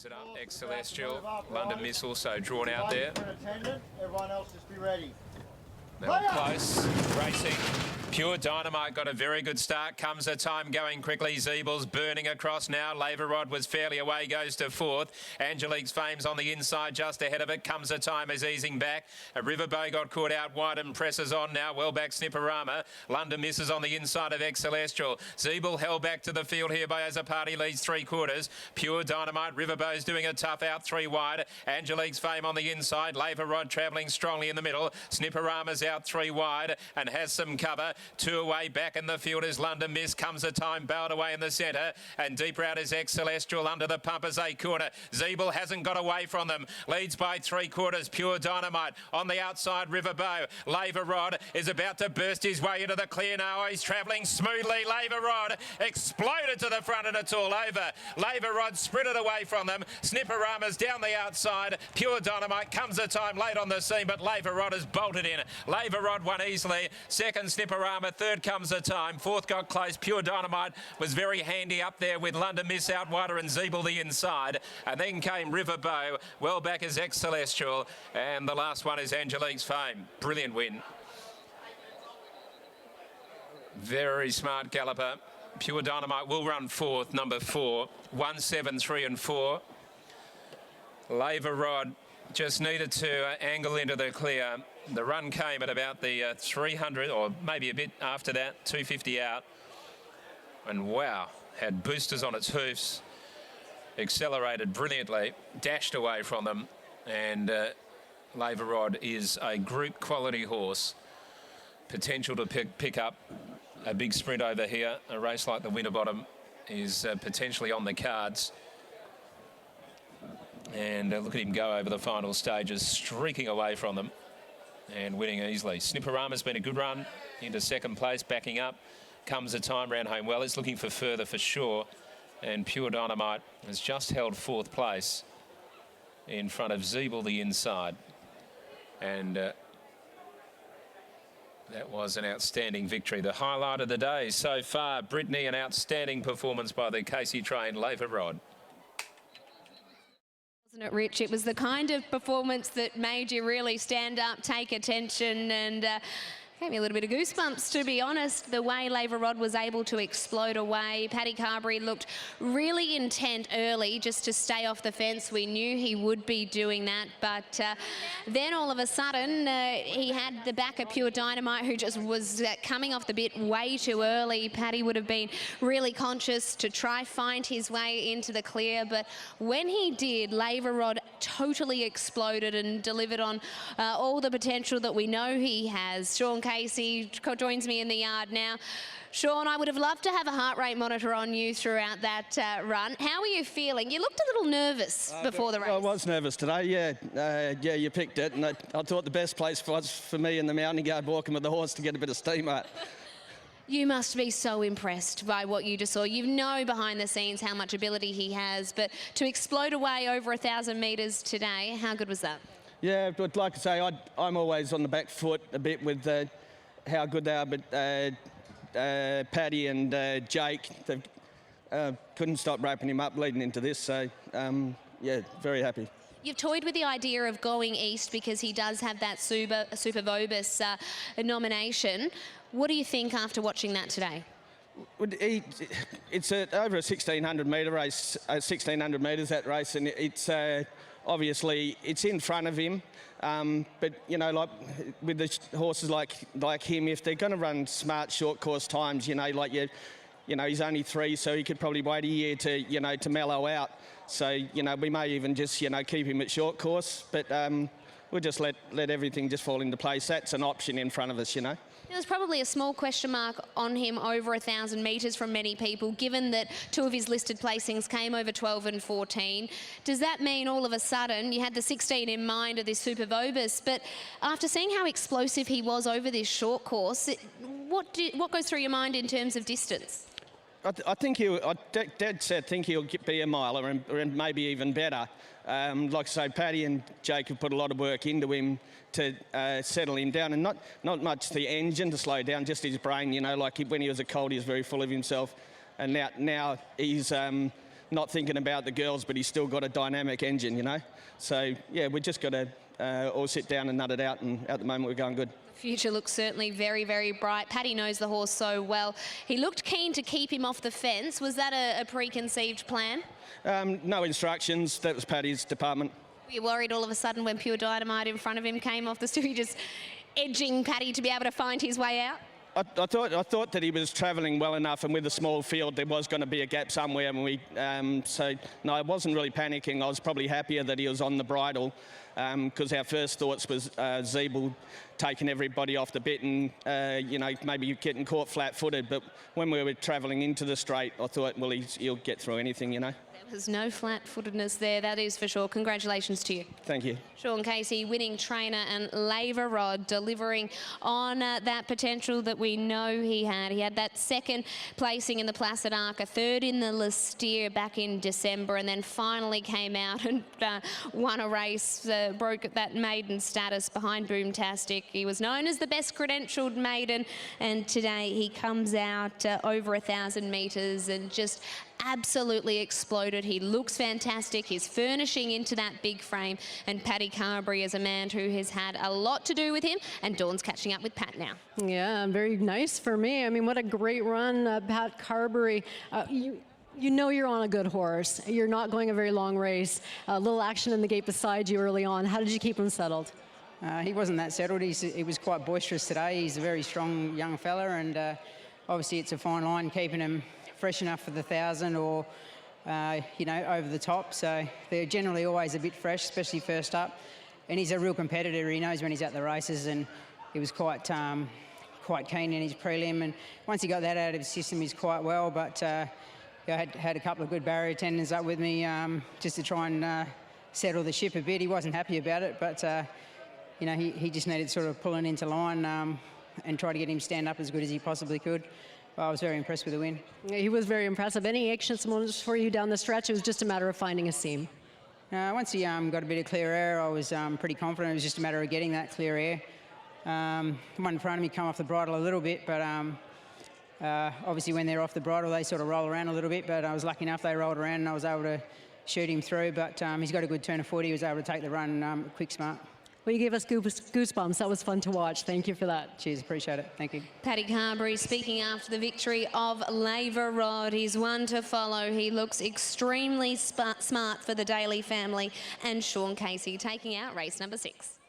Brings it up, ex-Celestial. London Miss also drawn out there. Everyone else just be ready. They were close, racing. Pure Dynamite got a very good start. Comes a time going quickly. Zeebel's burning across now. Laver Rod was fairly away, goes to fourth. Angelique's Fame's on the inside, just ahead of it. Comes a time is easing back. A Riverbow got caught out wide and presses on now. Well back Snipperama. London misses on the inside of ex-Celestial. Zeebel held back to the field here by Azapati, leads 3/4. Pure Dynamite. Riverbow's doing a tough out 3 wide. Angelique's Fame on the inside. Laver Rod travelling strongly in the middle. Snipperama's out 3 wide and has some cover. 2 away back in the field is London Miss. Comes a time bowed away in the centre, and deeper out is ex-Celestial under the pumpers a corner. Zeebel hasn't got away from them. Leads by 3/4. Pure Dynamite on the outside. Riverbow. Laver Rod is about to burst his way into the clear now. He's travelling smoothly. Laver Rod exploded to the front and it's all over. Laver Rod sprinted away from them. Snipperama's down the outside. Pure Dynamite comes a time late on the scene, but Laver Rod has bolted in. Laver Rod won easily. Second Snipperama. Third comes a time. Fourth got close. Pure Dynamite was very handy up there with London Miss out wider and Zeebel the inside. And then came Riverbow. Well back is ex-Celestial. And the last one is Angelique's Fame. Brilliant win. Very smart galloper. Pure Dynamite will run fourth, number 4. 1, 7, 3 and 4. Laver Rod just needed to angle into the clear. The run came at about the 300, or maybe a bit after that, 250 out. And wow, had boosters on its hoofs, accelerated brilliantly, dashed away from them. And Laver Rod is a group quality horse. Potential to pick up a big sprint over here. A race like the Winterbottom is potentially on the cards. And look at him go over the final stages, streaking away from them and winning easily. Snipperama's been a good run into second place, backing up. Comes a time, ran home well. It's looking for further for sure. And Pure Dynamite has just held 4th place in front of Zeebel the inside. And that was an outstanding victory. The highlight of the day so far, Brittany, an outstanding performance by the Casey-trained Laver Rod. Wasn't it, Rich? It was the kind of performance that made you really stand up, take attention, and gave me a little bit of goosebumps, to be honest, the way Laver Rod was able to explode away. Paddy Carberry looked really intent early just to stay off the fence. We knew he would be doing that, but then all of a sudden he had the back of Pure Dynamite, who just was coming off the bit way too early. Paddy would have been really conscious to try find his way into the clear, but when he did, Laver Rod totally exploded and delivered on all the potential that we know he has. Sean Casey joins me in the yard now. Sean, I would have loved to have a heart rate monitor on you throughout that run. How are you feeling? You looked a little nervous before the race. I was nervous today, yeah. Yeah, you picked it, and I thought the best place was for me in the mountain to go walking with the horse to get a bit of steam out. You must be so impressed by what you just saw. You know behind the scenes how much ability he has, but to explode away over 1,000 metres today, how good was that? Yeah, but like I say, I'm always on the back foot a bit with how good they are, but Paddy and Jake, they couldn't stop wrapping him up leading into this, so yeah, very happy. You've toyed with the idea of going east because he does have that Super Vobis nomination. What do you think after watching that today? It's over a 1,600 metre race, 1,600 metres that race, and it's obviously it's in front of him. But you know, like with the horses like him, if they're going to run smart short course times, you know, like you know, he's only 3, so he could probably wait a year to mellow out. So you know, we may even just keep him at short course, but we'll just let everything just fall into place. That's an option in front of us, you know. There's probably a small question mark on him over 1,000 metres from many people, given that 2 of his listed placings came over 12 and 14. Does that mean all of a sudden you had the 16 in mind of this Super Vobis, but after seeing how explosive he was over this short course, what goes through your mind in terms of distance? I think Dad said think he'll be a miler and maybe even better. Like I say, Paddy and Jake have put a lot of work into him to settle him down, and not much the engine to slow down, just his brain. You know, like when he was a colt, he was very full of himself, and now he's not thinking about the girls, but he's still got a dynamic engine, you know. So yeah, we just got to all sit down and nut it out, and at the moment we're going good. Future looks certainly very, very bright. Paddy knows the horse so well. He looked keen to keep him off the fence. Was that a preconceived plan? No instructions. That was Paddy's department. Were you worried all of a sudden when Pure Dynamite in front of him came off the stool, just edging Paddy to be able to find his way out? I thought that he was travelling well enough, and with a small field there was going to be a gap somewhere, and so no, I wasn't really panicking. I was probably happier that he was on the bridle, because our first thoughts was Zeeble taking everybody off the bit and you know, maybe getting caught flat-footed. But when we were travelling into the straight, I thought, well, he'll get through anything, you know. There's no flat-footedness there, that is for sure. Congratulations to you. Thank you. Sean Casey, winning trainer, and Laver Rod delivering on that potential that we know he had. He had that second placing in the Placid Arc, a third in the Listeer back in December, and then finally came out and won a race, broke that maiden status behind Boomtastic. He was known as the best credentialed maiden, and today he comes out over 1,000 metres and just absolutely exploded. He looks fantastic. He's furnishing into that big frame, and Paddy Carberry is a man who has had a lot to do with him, and Dawn's catching up with Pat now. Yeah, very nice for me. I mean, what a great run, Pat Carberry. You know you're on a good horse. You're not going a very long race. A little action in the gate beside you early on. How did you keep him settled? He wasn't that settled. He was quite boisterous today. He's a very strong young fella, and obviously it's a fine line keeping him fresh enough for the 1,000 or, you know, over the top. So they're generally always a bit fresh, especially first up. And he's a real competitor. He knows when he's at the races, and he was quite keen in his prelim. And once he got that out of his system, he's quite well. But I had a couple of good barrier tendons up with me just to try and settle the ship a bit. He wasn't happy about it, but you know, he just needed sort of pulling into line and try to get him stand up as good as he possibly could. I was very impressed with the win. He was very impressive. Any anxious moments for you down the stretch? It was just a matter of finding a seam. Once he got a bit of clear air, I was pretty confident. It was just a matter of getting that clear air. The one in front of me come off the bridle a little bit, but obviously when they're off the bridle, they sort of roll around a little bit, but I was lucky enough they rolled around and I was able to shoot him through. But he's got a good turn of foot. He was able to take the run quick, smart. Well, you gave us goosebumps. That was fun to watch. Thank you for that. Cheers, appreciate it. Thank you. Paddy Carberry speaking after the victory of Laver Rod. He's one to follow. He looks extremely smart for the Daly family. And Sean Casey taking out race number 6.